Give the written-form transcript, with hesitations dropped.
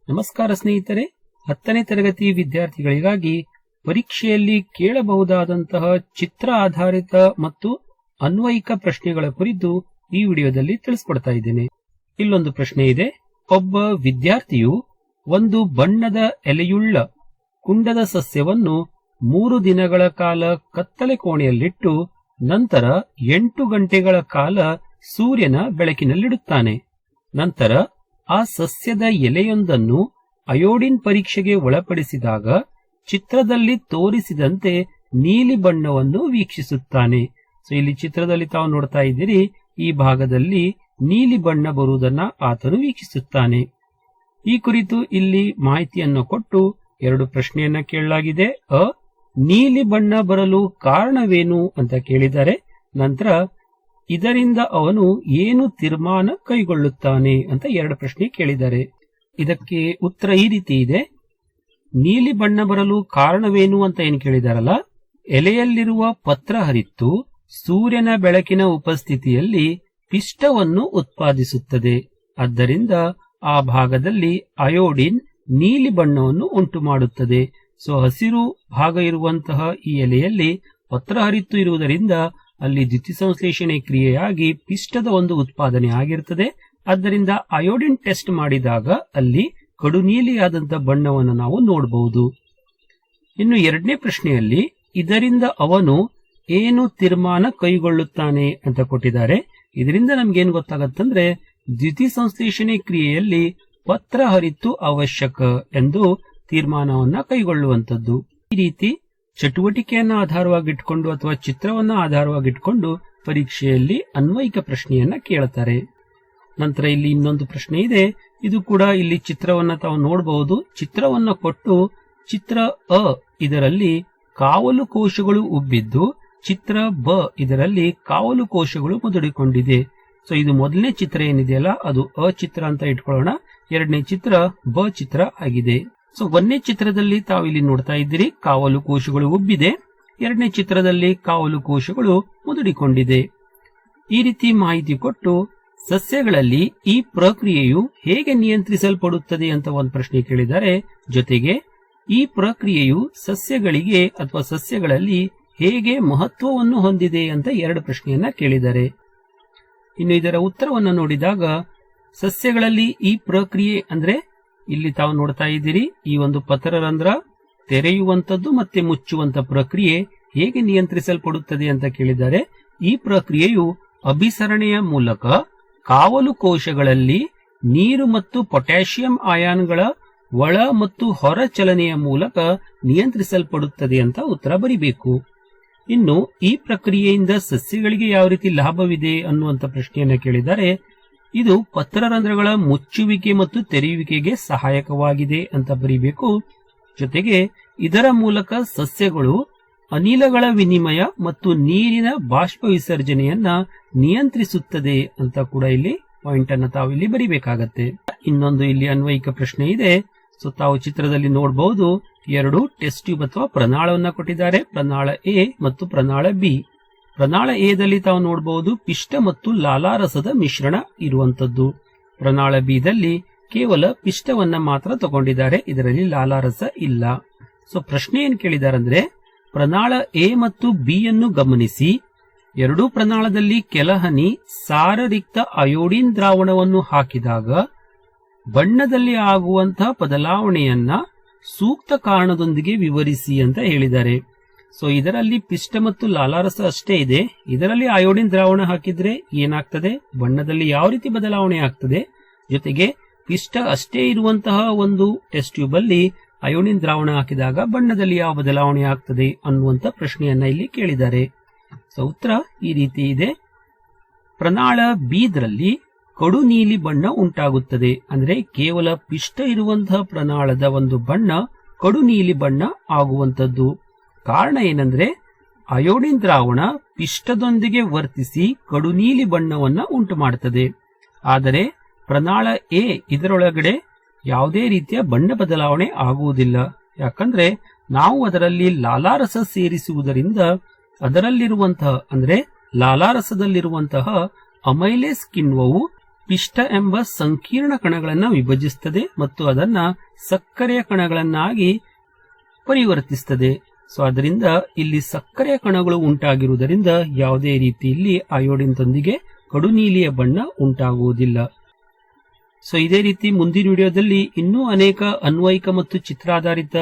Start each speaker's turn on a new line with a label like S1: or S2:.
S1: ನಮಸ್ಕಾರ ಸ್ನೇಹಿತರೆ, 10ನೇ ತರಗತಿ ವಿದ್ಯಾರ್ಥಿಗಳಿಗಾಗಿ ಪರೀಕ್ಷೆಯಲ್ಲಿ ಕೇಳಬಹುದಾದಂತಹ ಚಿತ್ರ ಆಧಾರಿತ ಮತ್ತು ಅನ್ವಯಿಕ ಪ್ರಶ್ನೆಗಳ ಕುರಿತು ಈ ವಿಡಿಯೋದಲ್ಲಿ ತಿಳಿಸ್ಕೊಡ್ತಾ ಇದ್ದೇನೆ. ಇಲ್ಲೊಂದು ಪ್ರಶ್ನೆ ಇದೆ. ಒಬ್ಬ ವಿದ್ಯಾರ್ಥಿಯು ಒಂದು ಬಣ್ಣದ ಎಲೆಯುಳ್ಳ ಕುಂಡದ ಸಸ್ಯವನ್ನು 3 ದಿನಗಳ ಕಾಲ ಕತ್ತಲೆ ಕೋಣೆಯಲ್ಲಿಟ್ಟು ನಂತರ 8 ಗಂಟೆಗಳ ಕಾಲ ಸೂರ್ಯನ ಬೆಳಕಿನಲ್ಲಿಡುತ್ತಾನೆ. ನಂತರ ಆ ಸಸ್ಯದ ಎಲೆಯೊಂದನ್ನು ಅಯೋಡಿನ್ ಪರೀಕ್ಷೆಗೆ ಒಳಪಡಿಸಿದಾಗ ಚಿತ್ರದಲ್ಲಿ ತೋರಿಸಿದಂತೆ ನೀಲಿ ಬಣ್ಣವನ್ನು ವೀಕ್ಷಿಸುತ್ತಾನೆ. ಸೊ ಇಲ್ಲಿ ಚಿತ್ರದಲ್ಲಿ ತಾವು ನೋಡ್ತಾ ಇದ್ದೀರಿ, ಈ ಭಾಗದಲ್ಲಿ ನೀಲಿ ಬಣ್ಣ ಬರುವುದನ್ನ ಆತನು ವೀಕ್ಷಿಸುತ್ತಾನೆ. ಈ ಕುರಿತು ಇಲ್ಲಿ ಮಾಹಿತಿಯನ್ನು ಕೊಟ್ಟು 2 ಪ್ರಶ್ನೆಯನ್ನ ಕೇಳಲಾಗಿದೆ. ನೀಲಿ ಬಣ್ಣ ಬರಲು ಕಾರಣವೇನು ಅಂತ ಕೇಳಿದ್ದಾರೆ. ನಂತರ ಇದರಿಂದ ಅವನು ಏನು ತೀರ್ಮಾನ ಕೈಗೊಳ್ಳುತ್ತಾನೆ ಅಂತ 2 ಪ್ರಶ್ನೆ ಕೇಳಿದ್ದಾರೆ. ಇದಕ್ಕೆ ಉತ್ತರ ಈ ರೀತಿ ಇದೆ. ನೀಲಿ ಬಣ್ಣ ಬರಲು ಕಾರಣವೇನು ಅಂತ ಏನು ಕೇಳಿದಾರಲ್ಲ, ಎಲೆಯಲ್ಲಿರುವ ಪತ್ರ ಹರಿತ್ತು ಸೂರ್ಯನ ಬೆಳಕಿನ ಉಪಸ್ಥಿತಿಯಲ್ಲಿ ಪಿಷ್ಟವನ್ನು ಉತ್ಪಾದಿಸುತ್ತದೆ. ಆದ್ದರಿಂದ ಆ ಭಾಗದಲ್ಲಿ ಅಯೋಡಿನ್ ನೀಲಿ ಬಣ್ಣವನ್ನು ಉಂಟು ಮಾಡುತ್ತದೆ. ಸೊ ಹಸಿರು ಭಾಗ ಇರುವಂತಹ ಈ ಎಲೆಯಲ್ಲಿ ಪತ್ರ ಹರಿತ್ತು ಇರುವುದರಿಂದ ಅಲ್ಲಿ ದ್ಯುತಿಸಂಶ್ಲೇಷಣೆ ಕ್ರಿಯೆಯಾಗಿ ಪಿಷ್ಟದ ಒಂದು ಉತ್ಪಾದನೆ ಆಗಿರುತ್ತದೆ. ಆದ್ದರಿಂದ ಅಯೋಡಿನ್ ಟೆಸ್ಟ್ ಮಾಡಿದಾಗ ಅಲ್ಲಿ ಕಡು ನೀಲಿಯಾದಂತಹ ಬಣ್ಣವನ್ನು ನಾವು ನೋಡಬಹುದು. ಇನ್ನು 2ನೇ ಪ್ರಶ್ನೆಯಲ್ಲಿ ಇದರಿಂದ ಅವನು ಏನು ತೀರ್ಮಾನ ಕೈಗೊಳ್ಳುತ್ತಾನೆ ಅಂತ ಕೊಟ್ಟಿದ್ದಾರೆ. ಇದರಿಂದ ನಮ್ಗೇನು ಗೊತ್ತಾಗತ್ತಂದ್ರೆ ದ್ಯುತಿಸಂಶ್ಲೇಷಣೆ ಕ್ರಿಯೆಯಲ್ಲಿ ಪತ್ರ ಹರಿತ್ತು ಅವಶ್ಯಕ ಎಂದು ತೀರ್ಮಾನವನ್ನ ಕೈಗೊಳ್ಳುವಂಥದ್ದು. ಈ ರೀತಿ ಚಟುವಟಿಕೆಯನ್ನ ಆಧಾರವಾಗಿಟ್ಕೊಂಡು ಅಥವಾ ಚಿತ್ರವನ್ನ ಆಧಾರವಾಗಿಟ್ಕೊಂಡು ಪರೀಕ್ಷೆಯಲ್ಲಿ ಅನ್ವಯಿಕ ಪ್ರಶ್ನೆಯನ್ನ ಕೇಳುತ್ತಾರೆ. ನಂತರ ಇಲ್ಲಿ ಇನ್ನೊಂದು ಪ್ರಶ್ನೆ ಇದೆ. ಇದು ಕೂಡ ಇಲ್ಲಿ ಚಿತ್ರವನ್ನ ತಾವು ನೋಡಬಹುದು. ಚಿತ್ರವನ್ನ ಕೊಟ್ಟು ಚಿತ್ರ ಅ ಇದರಲ್ಲಿ ಕಾವಲು ಕೋಶಗಳು ಉಬ್ಬಿದ್ದು, ಚಿತ್ರ ಬ ಇದರಲ್ಲಿ ಕಾವಲು ಕೋಶಗಳು ಮುದುಡಿಕೊಂಡಿದೆ. ಸೊ ಇದು ಮೊದಲನೇ ಚಿತ್ರ ಏನಿದೆಯಲ್ಲ ಅದು ಅ ಚಿತ್ರ ಅಂತ ಇಟ್ಕೊಳ್ಳೋಣ. 2ನೇ ಚಿತ್ರ ಬ ಚಿತ್ರ ಆಗಿದೆ. ಸೊ 1ನೇ ಚಿತ್ರದಲ್ಲಿ ತಾವು ಇಲ್ಲಿ ನೋಡ್ತಾ ಇದ್ದೀರಿ, ಕಾವಲು ಕೋಶಗಳು ಉಬ್ಬಿದೆ. 2ನೇ ಚಿತ್ರದಲ್ಲಿ ಕಾವಲು ಕೋಶಗಳು ಮುದುಡಿಕೊಂಡಿದೆ. ಈ ರೀತಿ ಮಾಹಿತಿ ಕೊಟ್ಟು ಸಸ್ಯಗಳಲ್ಲಿ ಈ ಪ್ರಕ್ರಿಯೆಯು ಹೇಗೆ ನಿಯಂತ್ರಿಸಲ್ಪಡುತ್ತದೆ ಅಂತ ಒಂದು ಪ್ರಶ್ನೆ ಕೇಳಿದ್ದಾರೆ. ಜೊತೆಗೆ ಈ ಪ್ರಕ್ರಿಯೆಯು ಸಸ್ಯಗಳಿಗೆ ಅಥವಾ ಸಸ್ಯಗಳಲ್ಲಿ ಹೇಗೆ ಮಹತ್ವವನ್ನು ಹೊಂದಿದೆ ಅಂತ 2 ಪ್ರಶ್ನೆಯನ್ನ ಕೇಳಿದ್ದಾರೆ. ಇನ್ನು ಇದರ ಉತ್ತರವನ್ನು ನೋಡಿದಾಗ ಸಸ್ಯಗಳಲ್ಲಿ ಈ ಪ್ರಕ್ರಿಯೆ ಅಂದ್ರೆ ಇಲ್ಲಿ ತಾವು ನೋಡ್ತಾ ಇದ್ದೀರಿ, ಈ ಒಂದು ಪತ್ರರಂಧ್ರ ತೆರೆಯುವಂಥದ್ದು ಮತ್ತೆ ಮುಚ್ಚುವಂತ ಪ್ರಕ್ರಿಯೆ ಹೇಗೆ ನಿಯಂತ್ರಿಸಲ್ಪಡುತ್ತದೆ ಅಂತ ಕೇಳಿದ್ದಾರೆ. ಈ ಪ್ರಕ್ರಿಯೆಯು ಅಭಿಸರಣೆಯ ಮೂಲಕ ಕಾವಲು ಕೋಶಗಳಲ್ಲಿ ನೀರು ಮತ್ತು ಪೊಟ್ಯಾಷಿಯಂ ಅಯಾನ್ಗಳ ಒಳ ಮತ್ತು ಹೊರ ಚಲನೆಯ ಮೂಲಕ ನಿಯಂತ್ರಿಸಲ್ಪಡುತ್ತದೆ ಅಂತ ಉತ್ತರ ಬರಿಬೇಕು. ಇನ್ನು ಈ ಪ್ರಕ್ರಿಯೆಯಿಂದ ಸಸ್ಯಗಳಿಗೆ ಯಾವ ರೀತಿ ಲಾಭವಿದೆ ಅನ್ನುವಂಥ ಪ್ರಶ್ನೆಯನ್ನ ಕೇಳಿದ್ದಾರೆ. ಇದು ಪತ್ರರಂಧ್ರಗಳ ಮುಚ್ಚುವಿಕೆ ಮತ್ತು ತೆರೆಯುವಿಕೆಗೆ ಸಹಾಯಕವಾಗಿದೆ ಅಂತ ಬರೀಬೇಕು. ಜೊತೆಗೆ ಇದರ ಮೂಲಕ ಸಸ್ಯಗಳು ಅನಿಲಗಳ ವಿನಿಮಯ ಮತ್ತು ನೀರಿನ ಬಾಷ್ಪ ವಿಸರ್ಜನೆಯನ್ನ ನಿಯಂತ್ರಿಸುತ್ತದೆ ಅಂತ ಕೂಡ ಇಲ್ಲಿ ಪಾಯಿಂಟ್ ಅನ್ನ ತಾವು ಇಲ್ಲಿ ಬರಿಬೇಕಾಗತ್ತೆ. ಇನ್ನೊಂದು ಇಲ್ಲಿ ಅನ್ವಯಿಕ ಪ್ರಶ್ನೆ ಇದೆ. ಸೊ ತಾವು ಚಿತ್ರದಲ್ಲಿ ನೋಡಬಹುದು, 2 ಟೆಸ್ಟ್ ಟ್ಯೂಬ್ ಅಥವಾ ಪ್ರನಾಳವನ್ನ ಕೊಟ್ಟಿದ್ದಾರೆ. ಪ್ರನಾಳ ಎ ಮತ್ತು ಪ್ರನಾಳ ಬಿ. ಪ್ರನಾಳ ಎದಲ್ಲಿ ತಾವು ನೋಡಬಹುದು ಪಿಷ್ಟ ಮತ್ತು ಲಾಲಾರಸದ ಮಿಶ್ರಣ ಇರುವಂತದ್ದು. ಪ್ರನಾಳ ಬಿದಲ್ಲಿ ಕೇವಲ ಪಿಷ್ಟವನ್ನ ಮಾತ್ರ ತಗೊಂಡಿದ್ದಾರೆ, ಇದರಲ್ಲಿ ಲಾಲಾರಸ ಇಲ್ಲ. ಸೊ ಪ್ರಶ್ನೆ ಏನ್ ಕೇಳಿದಾರಂದ್ರೆ, ಪ್ರನಾಳ ಎ ಮತ್ತು ಬಿ ಯನ್ನು ಗಮನಿಸಿ, 2 ಪ್ರನಾಳದಲ್ಲಿ ಕೆಲ ಹನಿ ಸಾರರಿಕ್ತ ಅಯೋಡಿನ್ ದ್ರಾವಣವನ್ನು ಹಾಕಿದಾಗ ಬಣ್ಣದಲ್ಲಿ ಆಗುವಂತಹ ಬದಲಾವಣೆಯನ್ನ ಸೂಕ್ತ ಕಾರಣದೊಂದಿಗೆ ವಿವರಿಸಿ ಅಂತ ಹೇಳಿದ್ದಾರೆ. ಸೊ ಇದರಲ್ಲಿ ಪಿಷ್ಟ ಮತ್ತು ಲಾಲಾರಸ ಅಷ್ಟೇ ಇದೆ. ಇದರಲ್ಲಿ ಅಯೋಡಿನ್ ದ್ರಾವಣ ಹಾಕಿದ್ರೆ ಏನಾಗ್ತದೆ, ಬಣ್ಣದಲ್ಲಿ ಯಾವ ರೀತಿ ಬದಲಾವಣೆ ಆಗ್ತದೆ, ಜೊತೆಗೆ ಪಿಷ್ಟ ಅಷ್ಟೇ ಇರುವಂತಹ ಒಂದು ಟೆಸ್ಟ್ ಟ್ಯೂಬ್ ಅಲ್ಲಿ ಅಯೋಡಿನ್ ದ್ರಾವಣ ಹಾಕಿದಾಗ ಬಣ್ಣದಲ್ಲಿ ಯಾವ ಬದಲಾವಣೆ ಆಗ್ತದೆ ಅನ್ನುವಂತ ಪ್ರಶ್ನೆಯನ್ನ ಇಲ್ಲಿ ಕೇಳಿದ್ದಾರೆ. ಸೊ ಉತ್ತರ ಈ ರೀತಿ ಇದೆ. ಪ್ರನಾಳ ಬೀದ್ರಲ್ಲಿ ಕಡು ನೀಲಿ ಬಣ್ಣ ಉಂಟಾಗುತ್ತದೆ. ಅಂದ್ರೆ ಕೇವಲ ಪಿಷ್ಟ ಇರುವಂತಹ ಪ್ರನಾಳದ ಒಂದು ಬಣ್ಣ ಕಡು ನೀಲಿ ಬಣ್ಣ ಆಗುವಂತದ್ದು. ಕಾರಣ ಏನಂದ್ರೆ ಅಯೋಡಿನ್ ದ್ರಾವಣ ಪಿಷ್ಟದೊಂದಿಗೆ ವರ್ತಿಸಿ ಕಡು ನೀಲಿ ಬಣ್ಣವನ್ನ ಉಂಟು ಮಾಡುತ್ತದೆ. ಆದರೆ ಪ್ರನಾಳ ಎ ಇದರೊಳಗಡೆ ಯಾವುದೇ ರೀತಿಯ ಬಣ್ಣ ಬದಲಾವಣೆ ಆಗುವುದಿಲ್ಲ. ಯಾಕಂದ್ರೆ ನಾವು ಅದರಲ್ಲಿ ಲಾಲಾರಸ ಸೇರಿಸುವುದರಿಂದ ಅದರಲ್ಲಿರುವಂತಹ ಅಂದ್ರೆ ಲಾಲಾರಸದಲ್ಲಿರುವಂತಹ ಅಮೈಲೇಸ್ ಕಿಣ್ವವು ಪಿಷ್ಟ ಎಂಬ ಸಂಕೀರ್ಣ ಕಣಗಳನ್ನು ವಿಭಜಿಸುತ್ತದೆ ಮತ್ತು ಅದನ್ನ ಸಕ್ಕರೆಯ ಕಣಗಳನ್ನಾಗಿ ಪರಿವರ್ತಿಸುತ್ತದೆ. ಸೊ ಅದರಿಂದ ಇಲ್ಲಿ ಸಕ್ಕರೆಯ ಕಣಗಳು ಉಂಟಾಗಿರುವುದರಿಂದ ಯಾವುದೇ ರೀತಿಯಲ್ಲಿ ಅಯೋಡಿನ್ದೊಂದಿಗೆ ಕಡು ನೀಲಿಯ ಬಣ್ಣ ಉಂಟಾಗುವುದಿಲ್ಲ. ಸೊ ಇದೇ ರೀತಿ ಮುಂದಿನ ವಿಡಿಯೋದಲ್ಲಿ ಇನ್ನೂ ಅನೇಕ ಅನ್ವಯಿಕ ಮತ್ತು ಚಿತ್ರಾಧಾರಿತ